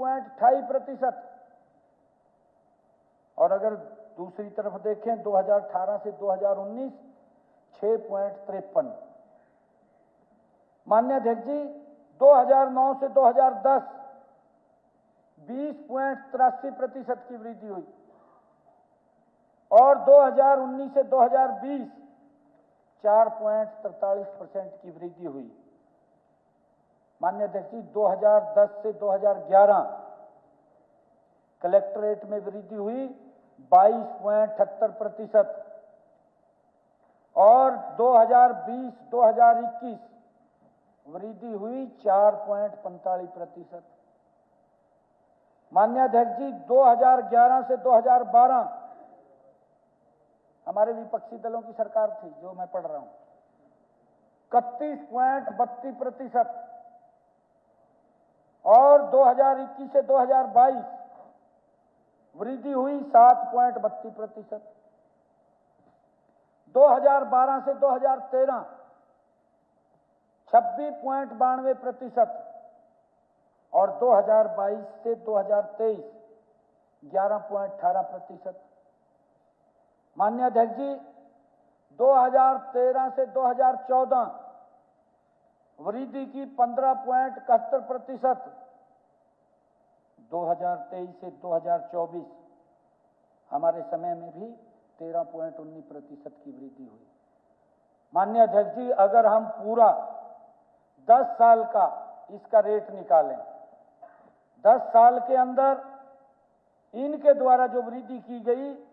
20.28%। और अगर दूसरी तरफ देखें 2018 से 2019 6.53। माननीय अध्यक्ष जी 2009 से 2010 20.83% की वृद्धि हुई और 2019 से 2020 4.43% की वृद्धि हुई। माननीय अध्यक्ष जी 2010 से 2011 कलेक्ट्रेट में वृद्धि हुई 22.78% और 2020-2021 वृद्धि हुई 4.45%। माननीय अध्यक्ष जी 2011 से 2012 हमारे विपक्षी दलों की सरकार थी, जो मैं पढ़ रहा हूं, 31.32% और 2021 से 2022 वृद्धि हुई 7.32%। 2012 से 2013 26.92% और 2022 से 2023 11.18%। माननीय अध्यक्ष जी 2013 से 2014 वृद्धि की 15.71%, 2023 से 2024 हमारे समय में भी 13.19% की वृद्धि हुई। माननीय अध्यक्ष जी अगर हम पूरा 10 साल का इसका रेट निकालें, 10 साल के अंदर इनके द्वारा जो वृद्धि की गई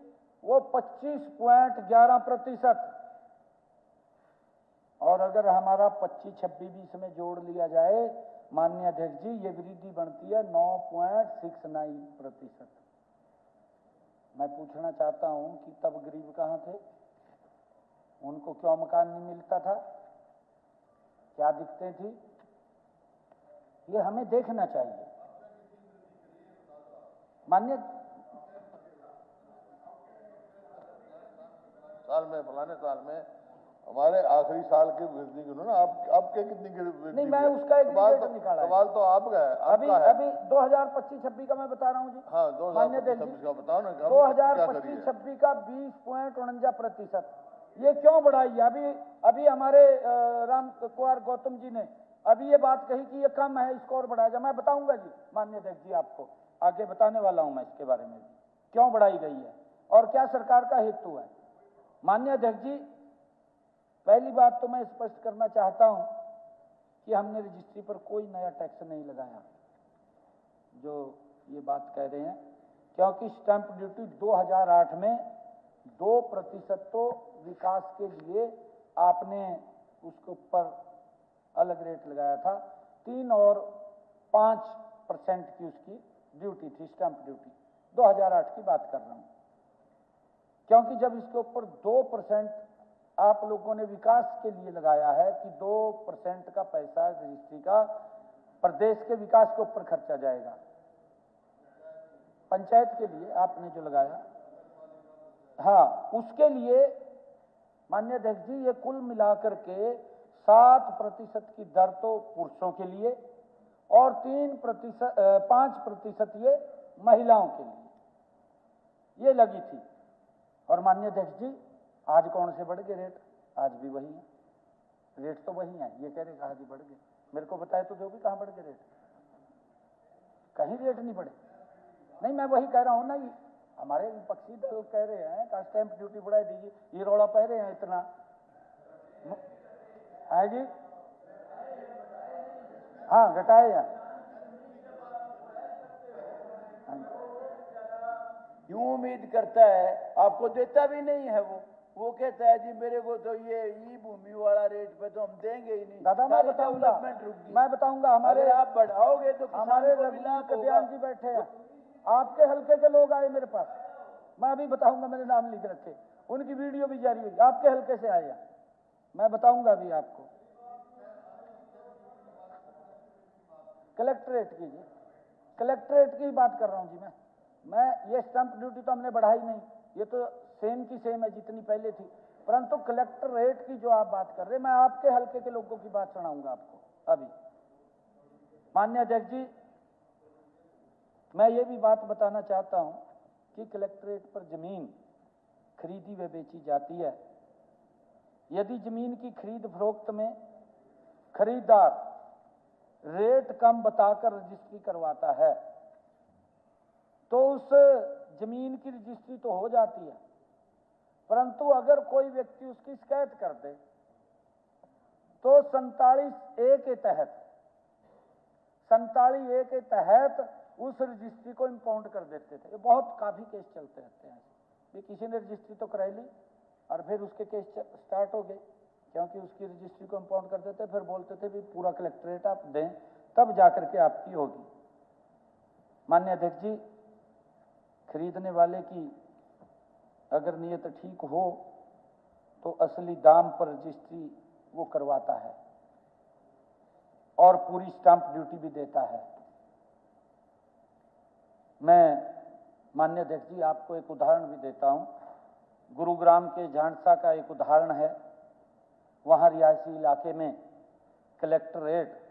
वो 25.11%, और अगर हमारा 25-26-20 में जोड़ लिया जाए माननीय अध्यक्ष जी ये वृद्धि बनती है 9.69%। मैं पूछना चाहता हूं कि तब गरीब कहां थे? उनको क्यों मकान नहीं मिलता था? क्या दिक्कतें थी? ये हमें देखना चाहिए। माननीय साल में फलाने साल में हमारे आखिरी साल की वृद्धि की ना आपके कितनी वृद्धि? नहीं, मैं उसका एक रिपोर्ट निकाला है। सवाल तो आपका है। अभी 2025-26 का मैं बता रहा हूं जी। हाँ, 2025-26 का बताओ ना। 2025-26 का 20.49%। ये क्यों बढ़ाई? अभी हमारे राम कुमार गौतम जी ने अभी ये बात कही कि ये कम है, इसको और बढ़ाया जाए। मैं बताऊंगा जी माननीय अध्यक्ष जी, आपको आगे बताने वाला हूं मैं इसके बारे में क्यों बढ़ाई गई है और क्या सरकार का हेतु है। माननीय अध्यक्ष जी पहली बात तो मैं स्पष्ट करना चाहता हूं कि हमने रजिस्ट्री पर कोई नया टैक्स नहीं लगाया, जो ये बात कह रहे हैं, क्योंकि स्टैंप ड्यूटी 2008 में 2% तो विकास के लिए आपने उसके ऊपर अलग रेट लगाया था, 3 और 5% की उसकी ड्यूटी थी, स्टैंप ड्यूटी। 2008 की बात कर रहा हूं, क्योंकि जब इसके ऊपर 2% आप लोगों ने विकास के लिए लगाया है कि 2% का पैसा रजिस्ट्री का प्रदेश के विकास के ऊपर खर्चा जाएगा, पंचायत के लिए आपने जो लगाया, हाँ उसके लिए माननीय अध्यक्ष जी ये कुल मिलाकर के 7% की दर तो पुरुषों के लिए और 5% ये महिलाओं के लिए ये लगी थी। और माननीय अध्यक्ष जी आज कौन से बढ़ गए रेट? आज भी वही है, रेट तो वही है। ये कह रहे कहा जी बढ़ गए, मेरे को बताए तो जो भी कहां बढ़ गए रेट? कहीं रेट नहीं बढ़े। नहीं, मैं वही कह रहा हूं ना, हमारे विपक्षी दल कह रहे हैं कि स्टैंप ड्यूटी बढ़ा दीजिए, ये रौला पह रहे हैं इतना है जी। हाँ घटाए हैं, यूं उम्मीद करता है आपको देता भी नहीं है वो कहता है जी मेरे को तो ये भूमि वाला रेट पे तो हम देंगे ही नहीं। दादा मैं बताऊंगा हमारे आप बढ़ाओगे तो हमारे कल्याण जी बैठे हैं, आपके हल्के के लोग आए मेरे पास, मैं अभी बताऊंगा, मैंने नाम लिख रखे, उनकी वीडियो भी जारी हुई, आपके हल्के से आए, मैं बताऊंगा अभी आपको। कलेक्ट्रेट की जी, कलेक्ट्रेट की बात कर रहा हूं जी मैं ये स्टैंप ड्यूटी तो हमने बढ़ाई नहीं, ये तो सेम की सेम है जितनी पहले थी, परंतु कलेक्टर रेट की जो आप बात कर रहे हैं, मैं आपके हल्के के लोगों की बात सुनाऊंगा आपको अभी। माननीय अध्यक्ष जी मैं ये भी बात बताना चाहता हूं कि कलेक्ट्रेट पर जमीन खरीदी व बेची जाती है। यदि जमीन की खरीद फरोख्त में खरीदार रेट कम बताकर रजिस्ट्री करवाता है तो उस जमीन की रजिस्ट्री तो हो जाती है, परंतु अगर कोई व्यक्ति उसकी शिकायत कर दे तो 47A के तहत उस रजिस्ट्री को इम्पाउंड कर देते थे। ये बहुत काफी केस चलते रहते हैं कि किसी ने रजिस्ट्री तो कराई ली और फिर उसके केस स्टार्ट हो गए, क्योंकि उसकी रजिस्ट्री को इम्पाउंड कर देते, फिर बोलते थे भी पूरा कलेक्ट्रेट आप दें तब जाकर के आपकी होगी। माननीय अध्यक्ष जी, खरीदने वाले की अगर नियत ठीक हो तो असली दाम पर रजिस्ट्री वो करवाता है और पूरी स्टाम्प ड्यूटी भी देता है। मैं माननीय अध्यक्ष जी आपको एक उदाहरण भी देता हूं। गुरुग्राम के झांसा का एक उदाहरण है। वहां रिहायशी इलाके में कलेक्टर रेट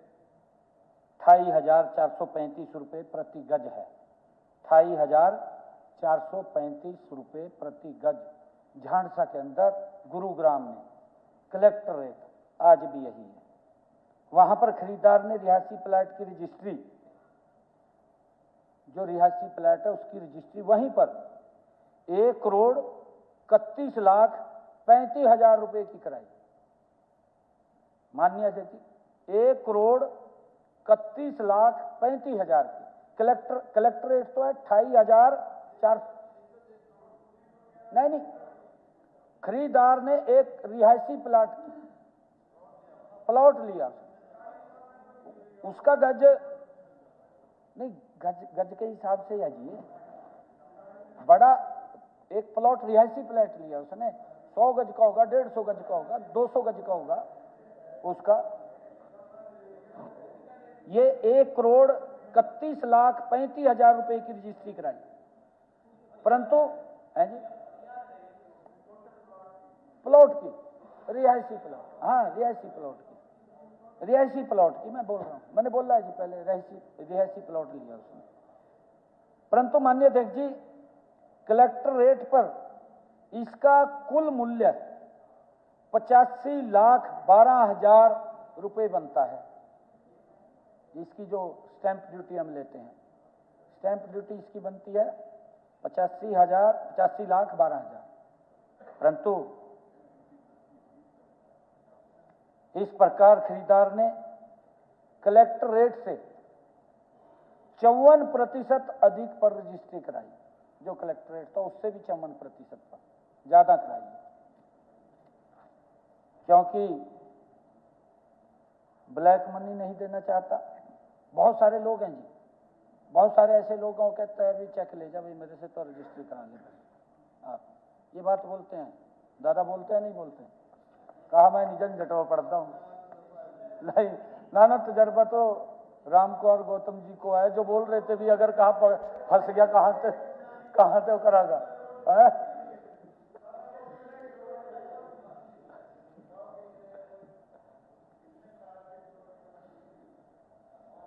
28,435 रुपये प्रति गज है। 28,435 रुपये प्रति गज झांसा के अंदर गुरुग्राम में कलेक्टर रेट आज भी यही है। वहां पर खरीदार ने रिहायशी प्लाट की रजिस्ट्री, जो रिहायशी प्लाट है उसकी रजिस्ट्री वहीं पर 1,31,35,00,000 रुपए की कराई। माननीय अध्यक्ष, 1,31,35,00,000 की कलेक्टरेट तो है 28,400। नहीं, खरीदार ने एक रिहायशी प्लॉट लिया, उसका गज नहीं, गज के हिसाब से या जी बड़ा एक प्लॉट रिहायशी प्लॉट लिया उसने, 100 गज का होगा, 150 गज का होगा, 200 गज का होगा उसका। ये 1,31,35,00,000 रुपए की रजिस्ट्री कराई, परंतु है जी प्लॉट की रिहायशी प्लॉट, हाँ रिहायशी प्लॉट की मैं बोल रहा हूं, मैंने बोला है जी पहले रिहायशी प्लॉट लिया उसने। परंतु माननीय अध्यक्ष जी, कलेक्टर रेट पर इसका कुल मूल्य 85,12,000 रुपए बनता है। इसकी जो स्टैंप ड्यूटी हम लेते हैं, स्टैंप ड्यूटी इसकी बनती है 85,12,000। परंतु इस प्रकार खरीदार ने कलेक्टर रेट से 54% अधिक पर रजिस्ट्री कराई। जो कलेक्टर रेट था उससे भी 54% पर ज्यादा कराई, क्योंकि ब्लैक मनी नहीं देना चाहता। बहुत सारे लोग हैं जी, बहुत सारे ऐसे लोग हैं, कहते हैं अभी चेक ले जा भाई मेरे से तो रजिस्ट्री करा ले। आप ये बात बोलते हैं, दादा बोलते हैं नहीं बोलते? कहा मैं निजन जटवा पढ़ता हूं। नहीं, नाना तजर्बा तो राम कुमार गौतम जी को है, जो बोल रहे थे भी अगर कहा फंस गया कहां से करागा।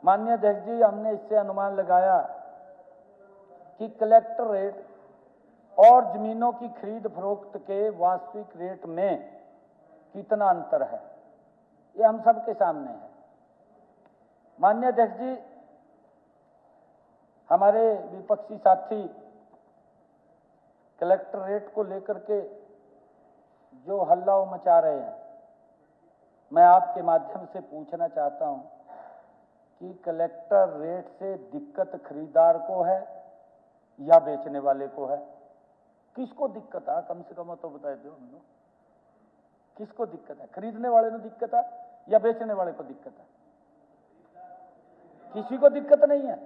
माननीय अध्यक्ष जी, हमने इससे अनुमान लगाया कि कलेक्टर रेट और जमीनों की खरीद फरोख्त के वास्तविक रेट में कितना अंतर है, ये हम सबके सामने है। माननीय अध्यक्ष जी, हमारे विपक्षी साथी कलेक्टर रेट को लेकर के जो हल्ला मचा रहे हैं, मैं आपके माध्यम से पूछना चाहता हूं कि कलेक्टर रेट से दिक्कत खरीदार को है या बेचने वाले को है? किसको दिक्कत है? कम से कम तो बता दो हम लोग, किसको दिक्कत है? खरीदने वाले को दिक्कत है या बेचने वाले को दिक्कत है? किसी को दिक्कत नहीं है।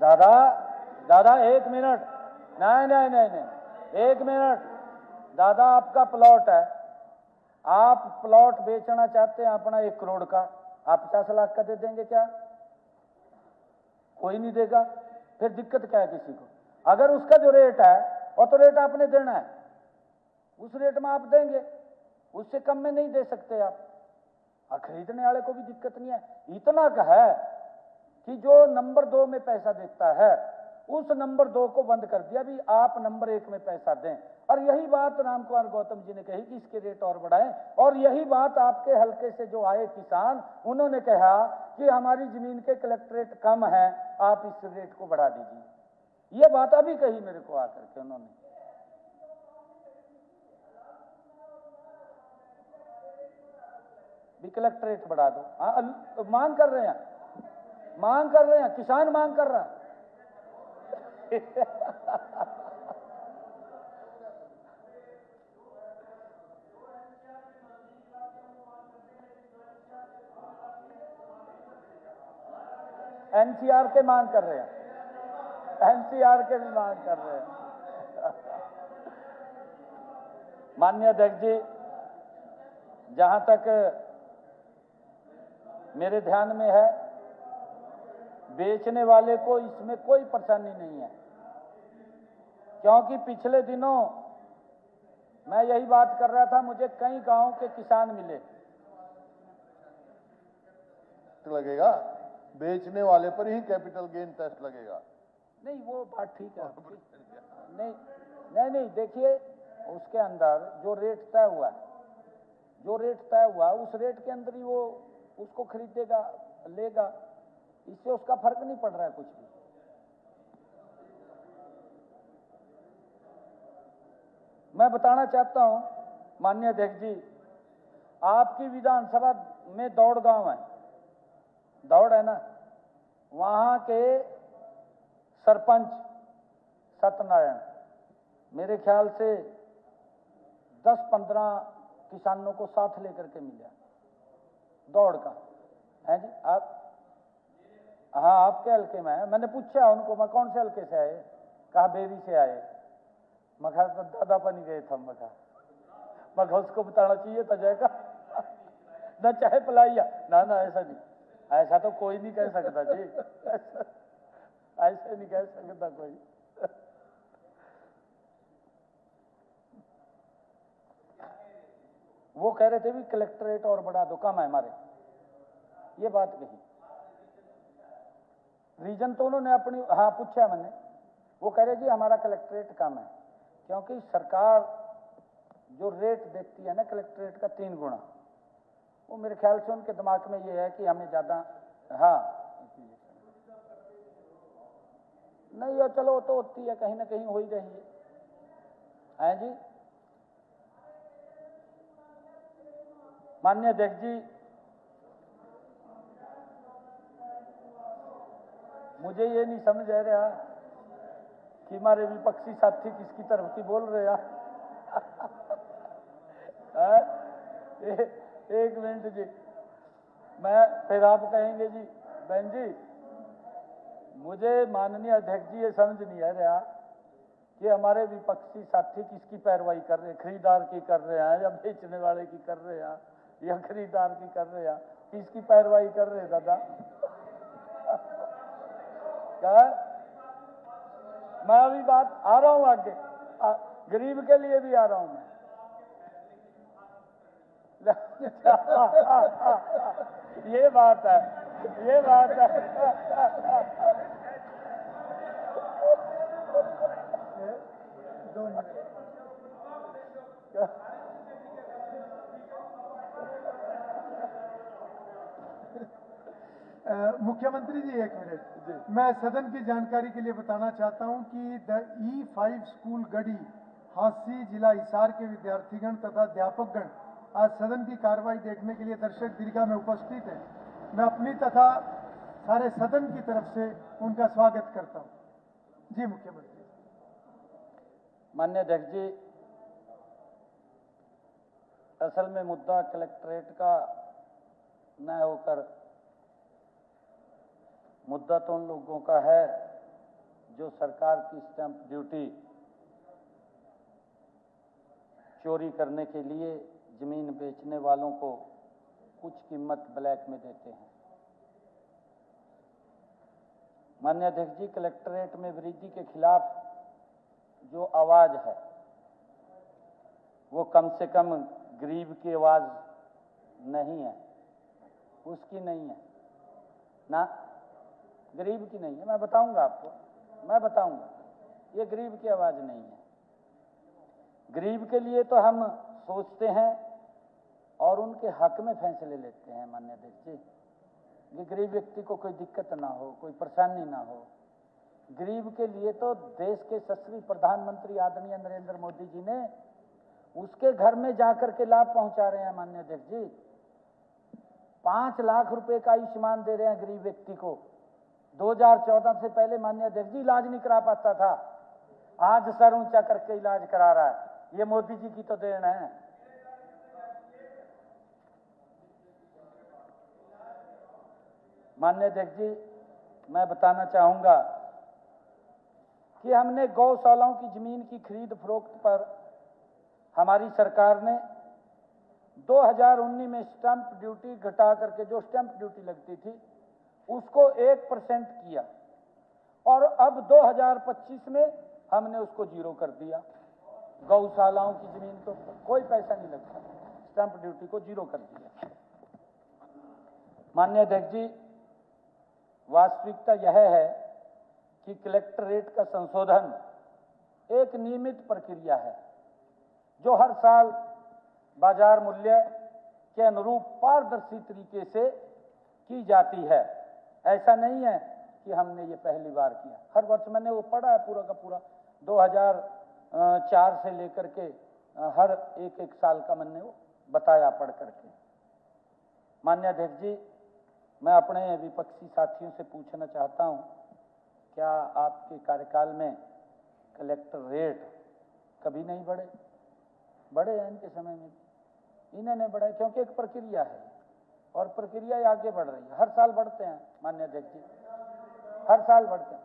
दादा एक मिनट, नहीं, एक मिनट। दादा, आपका प्लॉट है, आप प्लॉट बेचना चाहते हैं अपना 1 करोड़ का, आप 50 लाख का दे देंगे क्या? कोई नहीं देगा। फिर दिक्कत क्या है किसी को? अगर उसका जो रेट है वो तो रेट आपने देना है, उस रेट में आप देंगे, उससे कम में नहीं दे सकते आप। और खरीदने वाले को भी दिक्कत नहीं है। इतना का है कि जो नंबर 2 में पैसा देता है उस नंबर 2 को बंद कर दिया, भी आप नंबर 1 में पैसा दें। और यही बात राम कुमार गौतम जी ने कही कि इसके रेट और बढ़ाएं, और यही बात आपके हलके से जो आए किसान, उन्होंने कहा कि हमारी जमीन के कलेक्ट्रेट कम है, आप इस रेट को बढ़ा दीजिए। ये बात अभी कही मेरे को आकर के उन्होंने। भी कलेक्ट्रेट बढ़ा दो। हाँ, मांग कर रहे हैं, मांग कर रहे हैं, किसान मांग कर रहा है। एनसीआर के मांग कर रहे हैं, एनसीआर के भी मांग कर रहे हैं। माननीय अध्यक्ष जी, जहां तक मेरे ध्यान में है, बेचने वाले को इसमें कोई परेशानी नहीं है, क्योंकि पिछले दिनों मैं यही बात कर रहा था, मुझे कई गांव के किसान मिले। लगेगा बेचने वाले पर ही कैपिटल गेन टैक्स लगेगा। नहीं, वो बात ठीक है। नहीं नहीं नहीं, देखिए उसके अंदर जो रेट तय हुआ है, जो रेट तय हुआ उस रेट के अंदर ही वो उसको खरीदेगा, लेगा, इससे उसका फर्क नहीं पड़ रहा है कुछ भी। मैं बताना चाहता हूं माननीय अध्यक्ष जी, आपकी विधानसभा में दौड़ गांव है, दौड़ है ना, वहां के सरपंच सत्यनारायण मेरे ख्याल से 10-15 किसानों को साथ लेकर के मिला दौड़ का है जी। आप, हाँ, आपके हल्के में है। मैंने पूछा उनको, मैं कौन से हल्के से आए, कहा बेरी से आए। मैं कहा तो दादा पानी गए थे। मैं उसको बताना चाहिए था जय का न चाहे पलाइया ना, ना ऐसा नहीं, ऐसा तो कोई नहीं कह सकता जी, ऐसे नहीं कह सकता कोई। वो कह रहे थे भी कलेक्ट्रेट और बढ़ा दो, कम है हमारे, ये बात कही। रीजन तो उन्होंने अपनी, हाँ पूछा मैंने, वो कह रहे जी हमारा कलेक्ट्रेट कम है, क्योंकि सरकार जो रेट देती है ना कलेक्ट्रेट का 3 गुना, वो मेरे ख्याल से उनके दिमाग में ये है कि हमें ज्यादा, हाँ नहीं, और चलो तो होती है, कहीं ना कहीं हो ही रही है जी। माननीय अध्यक्ष जी, मुझे ये नहीं समझ आ रहा कि हमारे विपक्षी साथी किसकी तरफ की बोल रहे हैं। एक मिनट जी, मैं फिर आप कहेंगे जी बहन जी, मुझे माननीय अध्यक्ष जी ये समझ नहीं आ रहा कि हमारे विपक्षी साथी किसकी पैरवाई कर रहे हैं, खरीदार की कर रहे हैं या बेचने वाले की कर रहे हैं या खरीदार की कर रहे हैं, किसकी पैरवाई कर रहे हैं दादा? क्या मैं अभी बात आ रहा हूं आगे, गरीब के लिए भी आ रहा हूं मैं। ये बात है, ये बात है। मुख्यमंत्री जी एक मिनट, मैं सदन की जानकारी के लिए बताना चाहता हूं कि द E5 स्कूल गढ़ी हांसी जिला हिसार के विद्यार्थीगण तथा अध्यापकगण आज सदन की कार्रवाई देखने के लिए दर्शक दीर्घा में उपस्थित हैं। मैं अपनी तथा सारे सदन की तरफ से उनका स्वागत करता हूं। जी मुख्यमंत्री। माननीय अध्यक्ष जी, असल में मुद्दा कलेक्ट्रेट का न होकर मुद्दा तो उन लोगों का है जो सरकार की स्टैंप ड्यूटी चोरी करने के लिए जमीन बेचने वालों को कुछ कीमत ब्लैक में देते हैं। माननीय अध्यक्ष जी, कलेक्ट्रेट में वृद्धि के खिलाफ जो आवाज है वो कम से कम गरीब की आवाज नहीं है, उसकी नहीं है ना। गरीब की नहीं है, मैं बताऊंगा आपको, मैं बताऊंगा। ये गरीब की आवाज नहीं है। गरीब के लिए तो हम सोचते हैं और उनके हक में फैसले लेते हैं माननीय अध्यक्ष जी, कि गरीब व्यक्ति को कोई दिक्कत ना हो, कोई परेशानी ना हो। गरीब के लिए तो देश के यशस्वी प्रधानमंत्री आदरणीय नरेंद्र मोदी जी ने उसके घर में जाकर के लाभ पहुंचा रहे हैं माननीय अध्यक्ष जी। 5 लाख रुपए का आयुष्मान दे रहे हैं गरीब व्यक्ति को। 2014 से पहले माननीय अध्यक्ष जी इलाज नहीं करा पाता था, आज सर ऊंचा करके इलाज करा रहा है। ये मोदी जी की तो देन है। माननीय अध्यक्ष जी, मैं बताना चाहूंगा कि हमने गौशालाओं की जमीन की खरीद फरोख्त पर हमारी सरकार ने 2019 में स्टैंप ड्यूटी घटा करके, जो स्टैंप ड्यूटी लगती थी उसको 1% किया, और अब 2025 में हमने उसको 0 कर दिया। गौशालाओं की जमीन तो कोई पैसा नहीं लगता, स्टैंप ड्यूटी को 0 कर दिया। माननीय अध्यक्ष जी, वास्तविकता यह है कि कलेक्टरेट का संशोधन एक नियमित प्रक्रिया है जो हर साल बाजार मूल्य के अनुरूप पारदर्शी तरीके से की जाती है। ऐसा नहीं है कि हमने ये पहली बार किया, हर वर्ष मैंने वो पढ़ा है पूरा का पूरा 2004 से लेकर के हर एक साल का मैंने वो बताया पढ़ करके। माननीय अध्यक्ष जी, मैं अपने विपक्षी साथियों से पूछना चाहता हूं, क्या आपके कार्यकाल में कलेक्टर रेट कभी नहीं बढ़े? बढ़े हैं इनके समय में, इन्हें नहीं बढ़े क्योंकि एक प्रक्रिया है और प्रक्रिया आगे बढ़ रही है। हर साल बढ़ते हैं माननीय अध्यक्ष जी, हर साल बढ़ते हैं।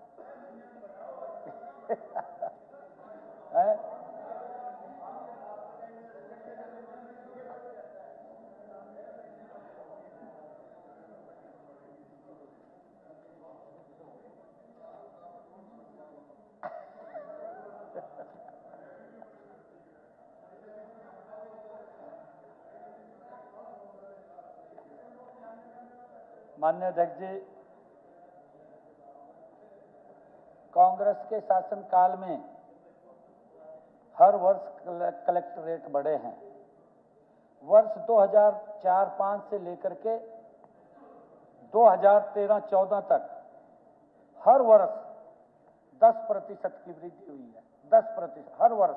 माननीय अध्यक्ष जी, कांग्रेस के शासनकाल में हर वर्ष कलेक्टर रेट बढ़े हैं। वर्ष 2004-05 से लेकर के 2013-14 तक हर वर्ष 10% की वृद्धि हुई है। 10% हर वर्ष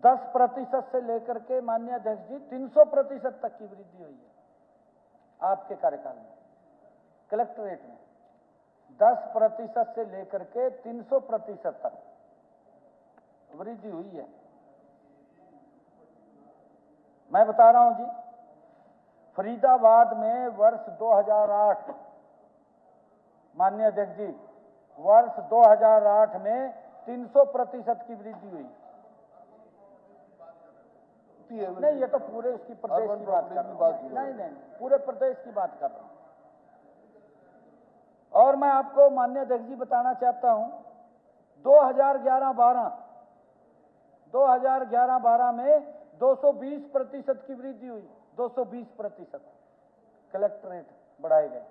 10% से लेकर के माननीय अध्यक्ष जी 300% तक की वृद्धि हुई है आपके कार्यकाल में। कलेक्टरेट में 10% से लेकर के 300% तक वृद्धि हुई है। मैं बता रहा हूं जी, फरीदाबाद में वर्ष 2008, माननीय अध्यक्ष जी, वर्ष 2008 में 300% की वृद्धि हुई। नहीं, ये तो पूरे उसकी प्रदेश की बात कर रहा हूं। नहीं, पूरे प्रदेश की बात कर रहा हूं। और मैं आपको माननीय अध्यक्ष जी बताना चाहता हूं, 2011-12 में 220% की वृद्धि हुई। 220% कलेक्टरेट बढ़ाए गए।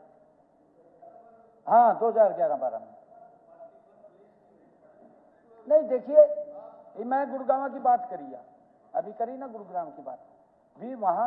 हाँ, 2011-12 में। नहीं, देखिए, मैं गुड़गांव की बात करी, अभी करी ना गुरुग्राम की बात भी, वहां